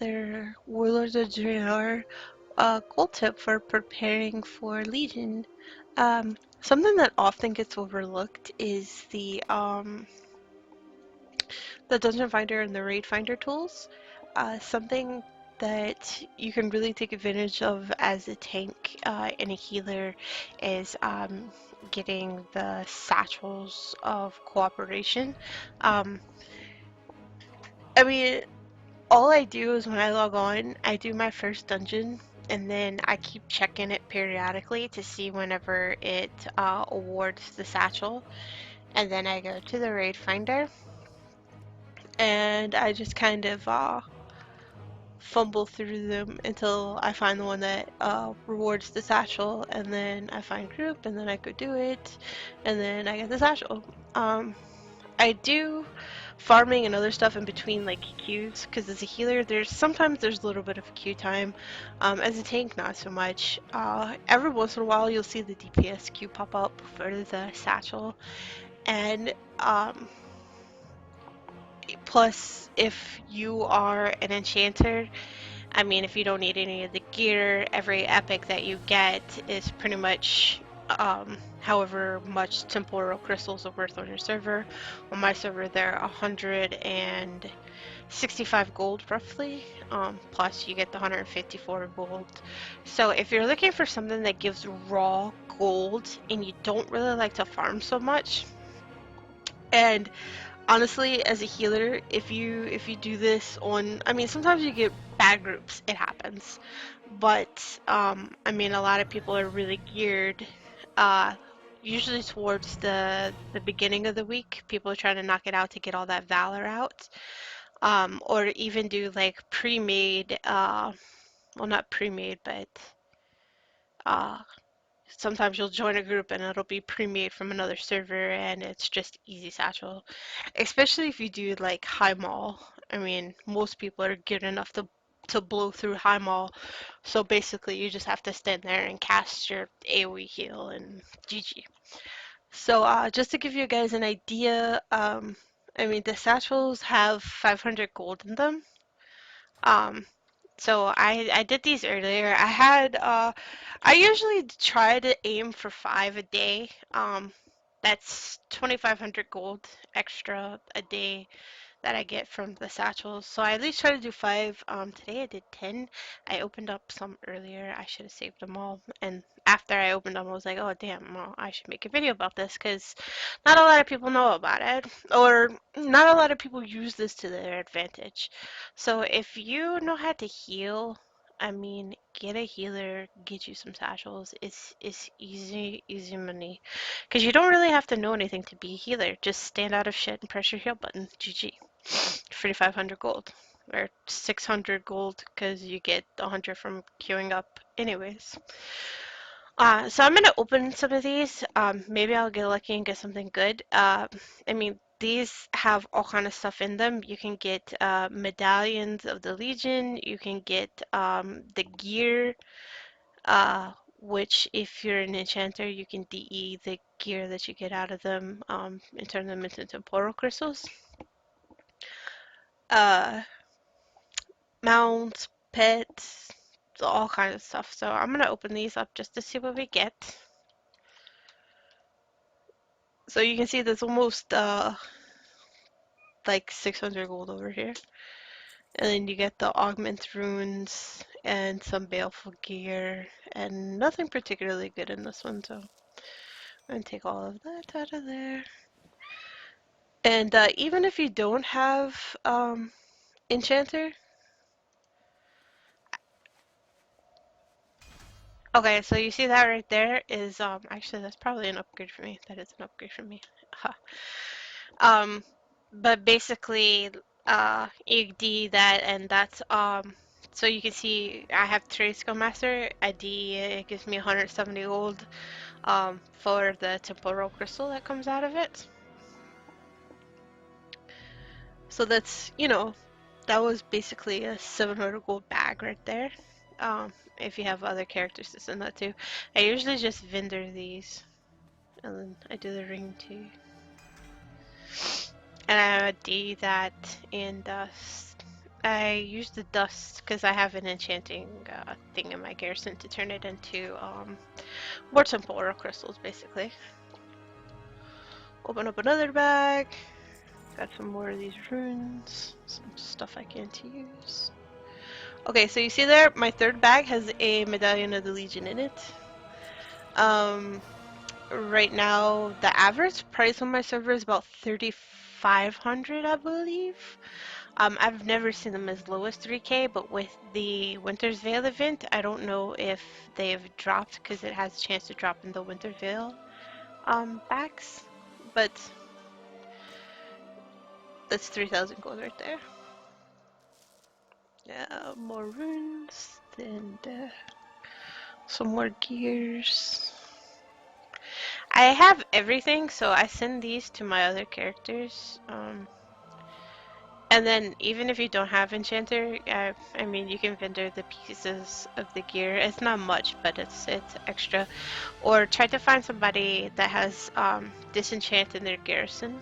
another Warlords of Draenor gold tip for preparing for Legion. Something that often gets overlooked is the Dungeon Finder and the Raid Finder tools. Something that you can really take advantage of as a tank and a healer is getting the satchels of cooperation. Um, I mean, all I do is when I log on, I do my first dungeon, and then I keep checking it periodically to see whenever it awards the satchel. And then I go to the raid finder, and I just kind of fumble through them until I find the one that rewards the satchel, and then I find group, and then I go do it, and then I get the satchel. I do farming and other stuff in between like queues because as a healer sometimes there's a little bit of queue time. As a tank not so much. Every once in a while you'll see the DPS queue pop up for the satchel, and plus if you are an enchanter, I mean if you don't need any of the gear, every epic that you get is pretty much however much temporal crystals are worth on your server. On my server, they're 165 gold roughly. Plus you get the 154 gold. So if you're looking for something that gives raw gold and you don't really like to farm so much, and honestly, as a healer, if you do this on, I mean, sometimes you get bad groups, it happens, but I mean, a lot of people are really geared. Uh, Usually towards the beginning of the week, people are trying to knock it out to get all that valor out, or even do like pre-made. Well, not pre-made, but uh, sometimes you'll join a group and it'll be pre-made from another server and it's just easy satchel. Especially if you do like high mall. I mean, most people are good enough to blow through high mall. So basically you just have to stand there and cast your AoE heal and GG. So just to give you guys an idea, I mean the satchels have 500 gold in them. Um, so I did these earlier. I usually try to aim for 5 a day. That's 2,500 gold extra a day that I get from the satchels. So I at least try to do 5. Today I did 10. I opened up some earlier. I should have saved them all. And after I opened them, I was like, oh damn, well, I should make a video about this because not a lot of people know about it, or not a lot of people use this to their advantage. So if you know how to heal, I mean, get a healer, get you some satchels. It's easy, easy money. Because you don't really have to know anything to be a healer. Just stand out of shit and press your heal button. GG. 3,500 gold. Or 600 gold because you get 100 from queuing up anyways. So I'm gonna open some of these. Maybe I'll get lucky and get something good. I mean, these have all kind of stuff in them. You can get medallions of the Legion. You can get the gear, which if you're an enchanter, you can DE the gear that you get out of them and turn them into temporal crystals. Uh, Mounts, pets, all kinds of stuff. So I'm gonna open these up just to see what we get. So you can see there's almost like 600 gold over here. And then you get the augment runes and some baleful gear and nothing particularly good in this one, so I'm gonna take all of that out of there. And even if you don't have enchanter, okay, so you see that right there is actually that's probably an upgrade for me. That is an upgrade for me. Um, but basically, you D that, and that's so you can see I have Trade Skill Master. I D it gives me 170 gold for the temporal crystal that comes out of it. So that's, that was basically a 700 gold bag right there. If you have other characters to send that to. I usually just vendor these, and then I do the ring too. And I would D that and I use the dust because I have an enchanting thing in my garrison to turn it into more simple ore crystals, basically. Open up another bag. Got some more of these runes. Some stuff I can't use. Okay, so you see there, my third bag has a Medallion of the Legion in it. Um, right now, the average price on my server is about 3,500, I believe. I've never seen them as low as 3K, but with the Winter's Veil event, I don't know if they've dropped because it has a chance to drop in the Winter Veil packs. But that's 3,000 gold right there. Yeah, more runes and some more gears. I have everything, so I send these to my other characters. And then even if you don't have Enchanter, I mean, you can vendor the pieces of the gear. It's not much, but it's extra. Or try to find somebody that has disenchant in their garrison.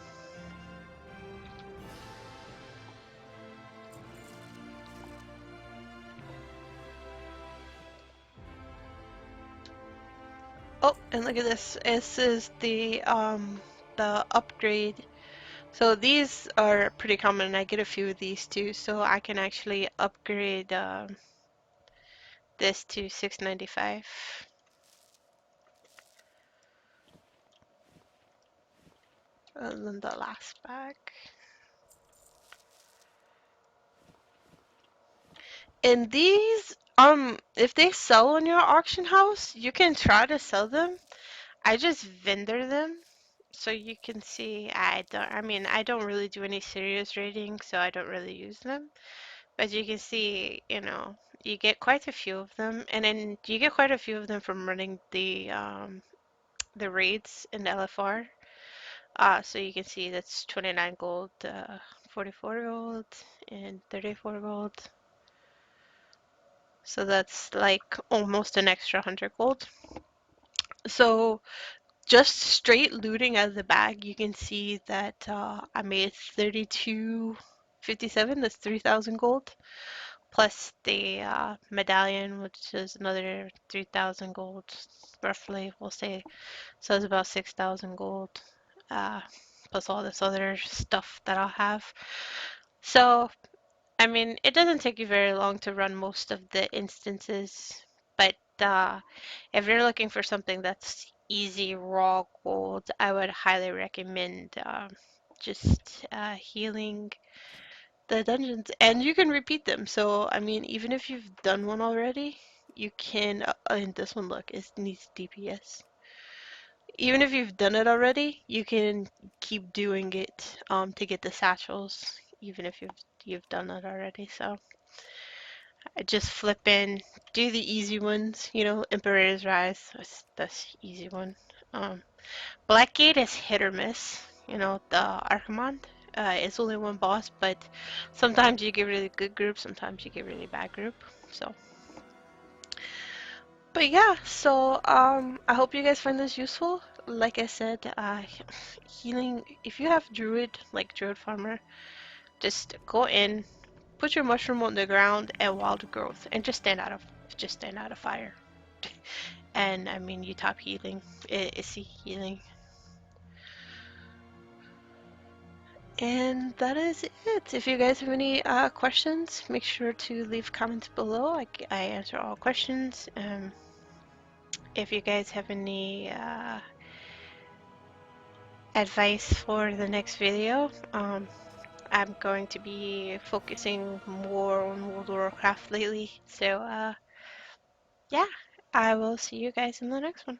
Oh, and look at this. This is the upgrade. So these are pretty common, and I get a few of these too. So I can actually upgrade this to 695. And then the last bag. And these, if they sell on your auction house, you can try to sell them. I just vendor them. So you can see I mean, I don't really do any serious raiding, so I don't really use them. But you can see, you know, you get quite a few of them, and then you get quite a few of them from running the raids in LFR. So you can see that's 29 gold, 44 gold, and 34 gold. So that's like almost an extra 100 gold. So just straight looting out of the bag, you can see that I made 32.57. That's 3,000 gold. Plus the medallion, which is another 3,000 gold, roughly, we'll say. So it's about 6,000 gold. Uh, plus all this other stuff that I'll have. So I mean, it doesn't take you very long to run most of the instances, but if you're looking for something that's easy raw gold, I would highly recommend just healing the dungeons, and you can repeat them. So, I mean, even if you've done one already, you can. And this one, look, it needs DPS. Even if you've done it already, you can keep doing it to get the satchels, even if you've done it already. So. I just flip in, do the easy ones, you know, Emperor's Rise, that's easy one. Um, Blackgate is hit or miss, you know, the Archimond. It's only one boss, but sometimes you get really good group, sometimes you get really bad group. So, but yeah, so I hope you guys find this useful. Like I said, healing. If you have Druid, like Druid Farmer, just go in, put your mushroom on the ground and wild growth, and just stand out of fire. And I mean, you top healing, it's healing. And that is it. If you guys have any questions, make sure to leave comments below. I answer all questions. If you guys have any advice for the next video, I'm going to be focusing more on World of Warcraft lately. So yeah, I will see you guys in the next one.